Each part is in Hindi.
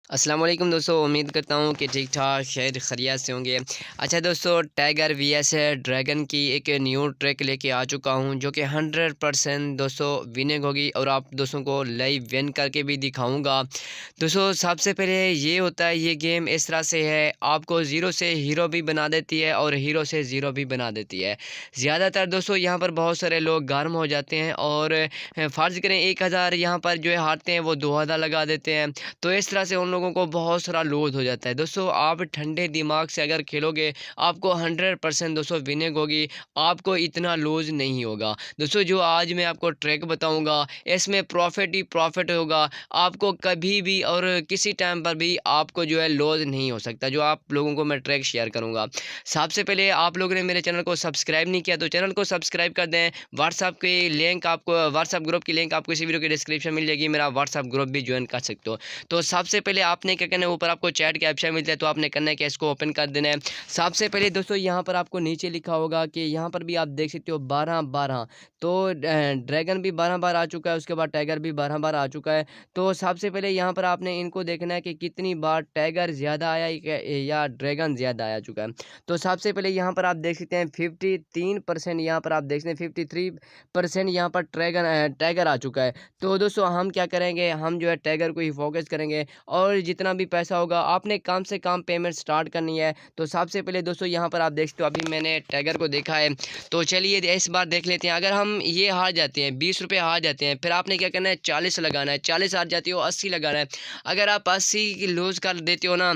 अस्सलाम वालेकुम दोस्तों, उम्मीद करता हूँ कि ठीक ठाक खैर खैरियत से होंगे। अच्छा दोस्तों, टाइगर वीएस ड्रैगन की एक न्यू ट्रैक लेके आ चुका हूँ जो कि 100% दोस्तों विनिंग होगी और आप दोस्तों को लाइव विन करके भी दिखाऊंगा। दोस्तों सबसे पहले ये होता है, ये गेम इस तरह से है, आपको ज़ीरो से हीरो भी बना देती है और हीरो से ज़ीरो भी बना देती है। ज़्यादातर दोस्तों यहाँ पर बहुत सारे लोग गर्म हो जाते हैं और फ़र्ज़ करें 1000 यहाँ पर जो है हारते हैं, वो 2000 लगा देते हैं। तो इस तरह से उन लोगों को बहुत सारा लॉस हो जाता है। दोस्तों आप ठंडे दिमाग से अगर खेलोगे, आपको 100% दोस्तों विनिंग होगी, आपको इतना लॉस नहीं होगा। दोस्तों जो आज मैं आपको ट्रिक बताऊंगा, इसमें प्रॉफिट ही प्रॉफिट होगा, आपको कभी भी और किसी टाइम पर भी आपको जो है लॉस नहीं हो सकता। जो आप लोगों को मैं ट्रिक शेयर करूंगा, सबसे पहले आप लोगों ने मेरे चैनल को सब्सक्राइब नहीं किया तो चैनल को सब्सक्राइब कर दें। व्हाट्सअप ग्रुप की लिंक आपको इसी वीडियो के डिस्क्रिप्शन मिल जाएगी, मेरा व्हाट्सअप ग्रुप भी ज्वाइन कर सकते हो। तो सबसे पहले आपने क्या करना है, ऊपर आपको चैट के ऑप्शन मिलता है, तो आपने करना है कि इसको ओपन कर देना है। सबसे पहले दोस्तों यहाँ पर आपको नीचे लिखा होगा कि यहाँ पर भी आप देख सकते हो 12-12, तो ड्रैगन भी 12 बार आ चुका है, उसके बाद टाइगर भी 12 बार आ चुका है। तो सबसे पहले यहाँ पर आपने इनको देखना है कि कितनी बार टाइगर ज़्यादा आया या ड्रैगन ज़्यादा आ चुका है। तो सबसे पहले यहाँ पर आप देख सकते हैं 53%, यहाँ पर आप देख सकते हैं 53% यहाँ पर टाइगर आ चुका है। तो दोस्तों हम क्या करेंगे, हम जो है टाइगर को ही फोकस करेंगे और जितना भी पैसा होगा आपने कम से कम पेमेंट स्टार्ट करनी है। तो सबसे पहले दोस्तों यहाँ पर आप देखते हो, अभी मैंने टाइगर को देखा है, तो चलिए इस बार देख लेते हैं। अगर हम ये हार जाते हैं, 20 रुपये हार जाते हैं, फिर आपने क्या करना है, 40 लगाना है। 40 हार जाती हो, 80 लगाना है। अगर आप 80 लूज़ कर देते हो ना,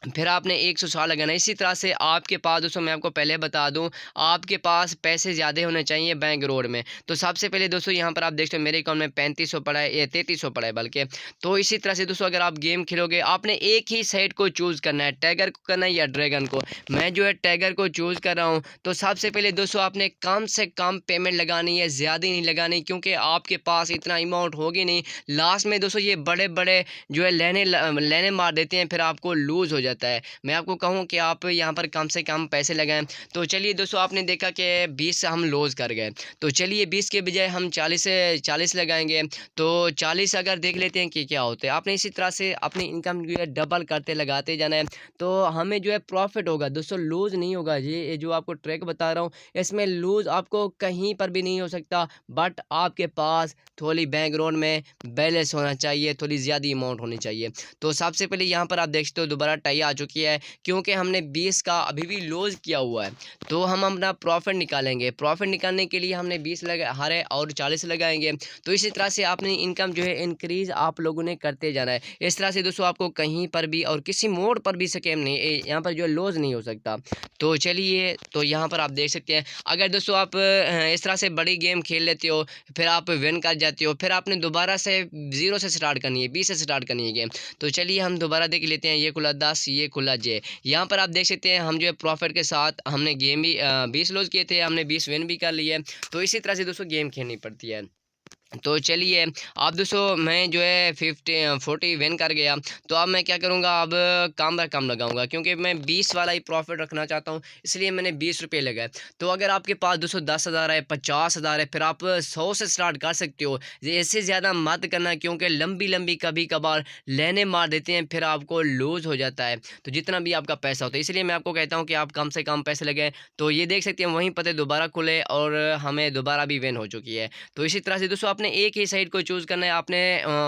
फिर आपने 160 लगाना है। इसी तरह से आपके पास दोस्तों मैं आपको पहले बता दूं, आपके पास पैसे ज़्यादा होने चाहिए बैंक रोड में। तो सबसे पहले दोस्तों यहाँ पर आप देखते हो मेरे अकाउंट में 3500 पड़ा है, या 3300 पड़ा है बल्कि। तो इसी तरह से दोस्तों अगर आप गेम खेलोगे, आपने एक ही साइड को चूज़ करना है, टाइगर को करना है या ड्रैगन को। मैं जो है टाइगर को चूज़ कर रहा हूँ। तो सबसे पहले दोस्तों आपने कम से कम पेमेंट लगानी है, ज़्यादा नहीं लगानी, क्योंकि आपके पास इतना अमाउंट होगी नहीं। लास्ट में दोस्तों ये बड़े बड़े जो है लेने मार देते हैं, फिर आपको लूज़ हो जाता है। मैं आपको कहूँ कि आप यहाँ पर कम से कम पैसे लगाएं। तो चलिए दोस्तों आपने देखा कि 20 हम लॉस कर गए, तो चलिए 20 के बजाय हम 40 लगाएंगे। तो 40 अगर देख लेते हैं कि क्या होता है। आपने इसी तरह से अपनी इनकम जो है डबल करते लगाते जाना है, तो हमें जो है प्रॉफिट होगा दोस्तों, लूज़ नहीं होगा। ये जो आपको ट्रिक बता रहा हूँ, इसमें लूज़ आपको कहीं पर भी नहीं हो सकता, बट आपके पास थोड़ी बैकग्राउंड में बैलेंस होना चाहिए, थोड़ी ज़्यादा अमाउंट होनी चाहिए। तो सबसे पहले यहाँ पर आप देखते हो दोबारा टाई आ चुकी है, क्योंकि हमने 20 का अभी भी लॉस किया हुआ है। तो हम अपना प्रॉफिट निकालेंगे। प्रॉफिट निकालने के लिए हमने 20 लगा हारे और 40 लगाएंगे। तो इसी तरह से अपनी इनकम जो है इंक्रीज आप लोगों ने करते जाना है। इस तरह से दोस्तों आपको कहीं पर भी और किसी मोड़ पर भी स्कैम नहीं, यहाँ पर जो है लॉस नहीं हो सकता। तो चलिए, तो यहाँ पर आप देख सकते हैं, अगर दोस्तों आप इस तरह से बड़ी गेम खेल लेते हो, फिर आप विन कर जाते हो, फिर आपने दोबारा से 0 से स्टार्ट करनी है, 20 से स्टार्ट करनी है गेम। तो चलिए हम दोबारा देख लेते हैं। ये खुला 10, ये खुला जे। यहाँ पर आप देख सकते हैं हम जो है प्रॉफिट के साथ हमने गेम भी 20 लॉस किए थे, हमने 20 विन भी कर लिए। तो इसी तरह से दोस्तों गेम खेलनी पड़ती है। तो चलिए अब दोस्तों मैं जो है 40 विन कर गया। तो अब मैं क्या करूँगा, अब कम बार कम लगाऊंगा, क्योंकि मैं 20 वाला ही प्रॉफिट रखना चाहता हूँ, इसलिए मैंने 20 रुपये लगाए। तो अगर आपके पास दोस्तों 10,000 है, 50,000 है, फिर आप 100 से स्टार्ट कर सकते हो। इससे ज़्यादा मत करना, क्योंकि लंबी लंबी कभी कभार लेने मार देते हैं, फिर आपको लूज़ हो जाता है, तो जितना भी आपका पैसा होता है। इसलिए मैं आपको कहता हूँ कि आप कम से कम पैसे लगाएं। तो ये देख सकते हैं वहीं पते दोबारा खुले और हमें दोबारा भी विन हो चुकी है। तो इसी तरह से दोस्तों आपने एक ही साइड को चूज़ करना है, आपने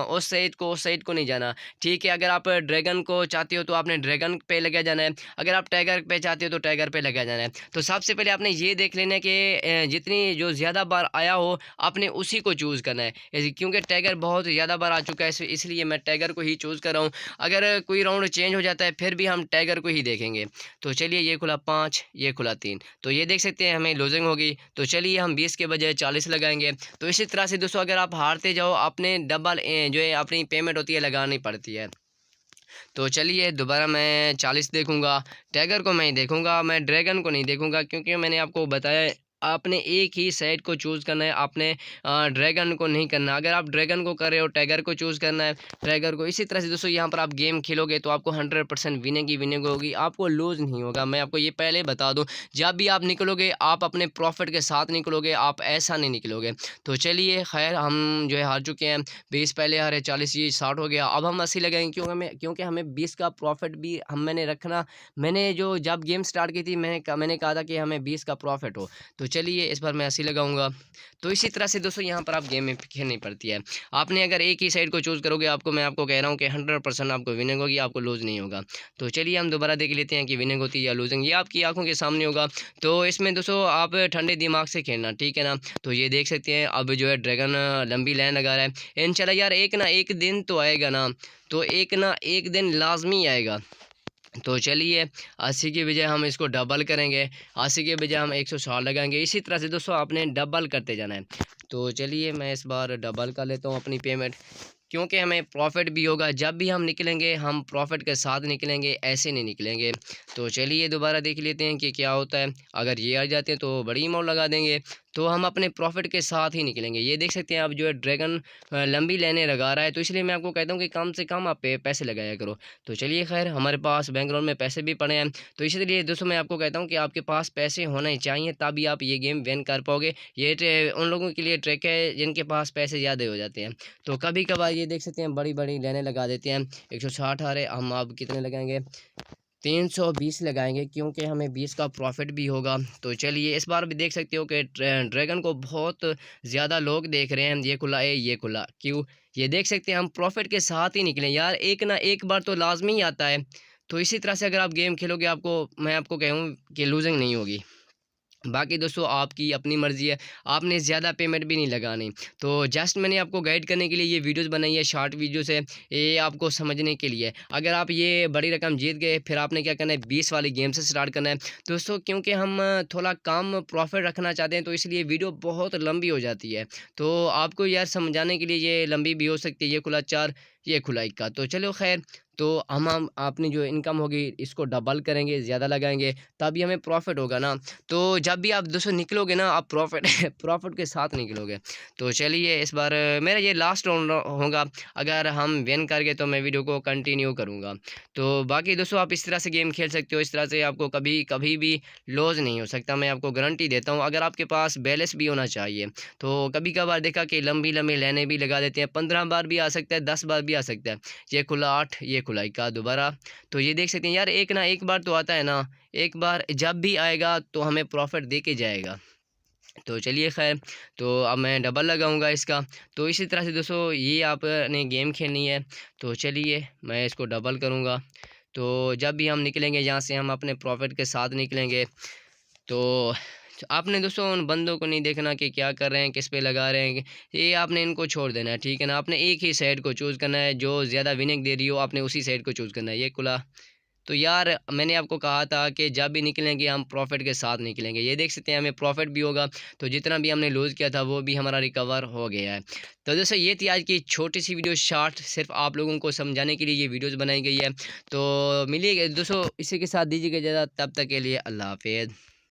उस साइड को नहीं जाना। ठीक है, अगर आप ड्रैगन को चाहते हो तो आपने ड्रैगन पे लगा जाना है, अगर आप टाइगर पे चाहते हो तो टाइगर पे लगा जाना है। तो सबसे पहले आपने ये देख लेना है कि जितनी जो ज़्यादा बार आया हो आपने उसी को चूज़ करना है, क्योंकि टाइगर बहुत ज़्यादा बार आ चुका है, इसलिए मैं टाइगर को ही चूज़ कर रहा हूँ। अगर कोई राउंड चेंज हो जाता है फिर भी हम टाइगर को ही देखेंगे। तो चलिए ये खुला 5, ये खुला 3, तो ये देख सकते हैं हमें लूजिंग होगी। तो चलिए हम 20 के बजाय 40 लगाएंगे। तो इसी तरह से दोस्तों अगर आप हारते जाओ, अपने डबल जो है अपनी पेमेंट होती है लगानी पड़ती है। तो चलिए दोबारा मैं 40 देखूंगा, टाइगर को मैं देखूंगा, मैं ड्रैगन को नहीं देखूंगा, क्योंकि मैंने आपको बताया आपने एक ही साइड को चूज़ करना है, आपने ड्रैगन को नहीं करना। अगर आप ड्रैगन को कर रहे हो, टाइगर को चूज़ करना है, टाइगर को। इसी तरह से दोस्तों यहाँ पर आप गेम खेलोगे तो आपको 100% विनिंग ही विनिंग होगी, आपको लूज़ नहीं होगा। मैं आपको ये पहले बता दूँ, जब भी आप निकलोगे आप अपने प्रॉफ़िट के साथ निकलोगे, आप ऐसा नहीं निकलोगे। तो चलिए ख़ैर, हम जो है हार चुके हैं, 20 पहले हारे, 40 ये 60 हो गया। अब हम 80 लगाएँगे, क्योंकि हमें 20 का प्रॉफ़िट भी मैंने रखना। मैंने जो जब गेम स्टार्ट की थी मैंने कहा था कि हमें 20 का प्रॉफ़िट हो। तो चलिए इस बार मैं 80 लगाऊँगा। तो इसी तरह से दोस्तों यहाँ पर आप गेम में खेलनी पड़ती है। आपने अगर एक ही साइड को चूज़ करोगे, मैं आपको कह रहा हूँ कि 100% आपको विनिंग होगी, आपको लूज़ नहीं होगा। तो चलिए हम दोबारा देख लेते हैं कि विनिंग होती है या लूज़िंग। ये आपकी आँखों के सामने होगा। तो इसमें दोस्तों आप ठंडे दिमाग से खेलना, ठीक है ना? तो ये देख सकते हैं अब जो है ड्रैगन लंबी लाइन लगा रहा है। इंशाल्लाह यार एक ना एक दिन तो आएगा ना, तो एक ना एक दिन लाज़मी आएगा। तो चलिए 80 की बजाय हम इसको डबल करेंगे, 80 के बजाय हम 160 लगाएँगे। इसी तरह से दोस्तों आपने डबल करते जाना है। तो चलिए मैं इस बार डबल कर लेता हूँ अपनी पेमेंट, क्योंकि हमें प्रॉफ़िट भी होगा। जब भी हम निकलेंगे हम प्रॉफ़िट के साथ निकलेंगे, ऐसे नहीं निकलेंगे। तो चलिए दोबारा देख लेते हैं कि क्या होता है। अगर ये आ जाते हैं तो बड़ी अमाउंट लगा देंगे, तो हम अपने प्रॉफ़िट के साथ ही निकलेंगे। ये देख सकते हैं अब जो है ड्रैगन लंबी लाइनें लगा रहा है, तो इसलिए मैं आपको कहता हूँ कि कम से कम आप पैसे लगाया करो। तो चलिए ख़ैर, हमारे पास बैकग्राउंड में पैसे भी पड़े हैं, तो इसलिए दोस्तों मैं आपको कहता हूँ कि आपके पास पैसे होने चाहिए, तभी आप ये गेम विन कर पाओगे। ये उन लोगों के लिए ट्रिक है जिनके पास पैसे ज़्यादा हो जाते हैं। तो कभी-कभार ये देख सकते हैं बड़ी-बड़ी लाइनें लगा देते हैं। 160 आ रहे, हम अब कितने लगाएँगे? 320 लगाएँगे, क्योंकि हमें 20 का प्रॉफ़िट भी होगा। तो चलिए इस बार भी देख सकते हो कि ड्रैगन को बहुत ज़्यादा लोग देख रहे हैं, ये खुला है, ये खुला। क्यों? ये देख सकते हैं हम प्रॉफ़िट के साथ ही निकले यार, एक ना एक बार तो लाज़मी ही आता है। तो इसी तरह से अगर आप गेम खेलोगे, मैं आपको कहूँ कि लूज़िंग नहीं होगी। बाकी दोस्तों आपकी अपनी मर्ज़ी है, आपने ज़्यादा पेमेंट भी नहीं लगानी। तो जस्ट मैंने आपको गाइड करने के लिए ये वीडियोज़ बनाई है, शॉर्ट वीडियोज़ है, ये आपको समझने के लिए। अगर आप ये बड़ी रकम जीत गए, फिर आपने क्या करना है, 20 वाली गेम से स्टार्ट करना है। दोस्तों क्योंकि हम थोड़ा कम प्रॉफ़िट रखना चाहते हैं, तो इसलिए वीडियो बहुत लंबी हो जाती है। तो आपको यार समझाने के लिए ये लंबी भी हो सकती है, ये खुला 4, ये खुला 1 का। तो चलो ख़ैर, तो हम अपनी जो इनकम होगी इसको डबल करेंगे, ज़्यादा लगाएँगे, तभी हमें प्रॉफ़िट होगा ना। तो जब भी आप दोस्तों निकलोगे ना, आप प्रॉफ़िट प्रॉफ़िट के साथ निकलोगे। तो चलिए इस बार मेरा ये लास्ट राउंड होगा। अगर हम विन कर गए तो मैं वीडियो को कंटिन्यू करूँगा। तो बाकी दोस्तों आप इस तरह से गेम खेल सकते हो, इस तरह से आपको कभी कभी भी लॉस नहीं हो सकता, मैं आपको गारंटी देता हूँ। अगर आपके पास बैलेंस भी होना चाहिए। तो कभी-कभार देखा कि लंबी-लंबी लाइनें भी लगा देते हैं, 15 बार भी आ सकता है, 10 बार भी आ सकता है। ये खुला 8, ये खुला 1 दोबारा। तो ये देख सकते हैं यार, एक ना एक बार तो आता है ना, एक बार जब भी आएगा तो हमें प्रॉफ़िट दे के जाएगा। तो चलिए ख़ैर, तो अब मैं डबल लगाऊँगा इसका। तो इसी तरह से दोस्तों ये आपने गेम खेलनी है। तो चलिए मैं इसको डबल करूँगा। तो जब भी हम निकलेंगे यहाँ से, हम अपने प्रॉफ़िट के साथ निकलेंगे। तो आपने दोस्तों उन बंदों को नहीं देखना कि क्या कर रहे हैं, किस पे लगा रहे हैं, ये आपने इनको छोड़ देना है, ठीक है ना? आपने एक ही साइड को चूज़ करना है, जो ज़्यादा विनिंग दे रही हो, आपने उसी साइड को चूज़ करना है। ये खुला, तो यार मैंने आपको कहा था कि जब भी निकलेंगे हम प्रॉफ़िट के साथ निकलेंगे। ये देख सकते हैं हमें प्रॉफ़िट भी होगा, तो जितना भी हमने लूज़ किया था वो भी हमारा रिकवर हो गया है। तो दोस्तों ये थी आज की छोटी-सी वीडियो शॉर्ट, सिर्फ़ आप लोगों को समझाने के लिए ये वीडियोज़ बनाई गई है। तो मिलिए दोस्तों, इसी के साथ दीजिएगा इजाज़त, तब तक के लिए अल्लाह हाफ़िज़।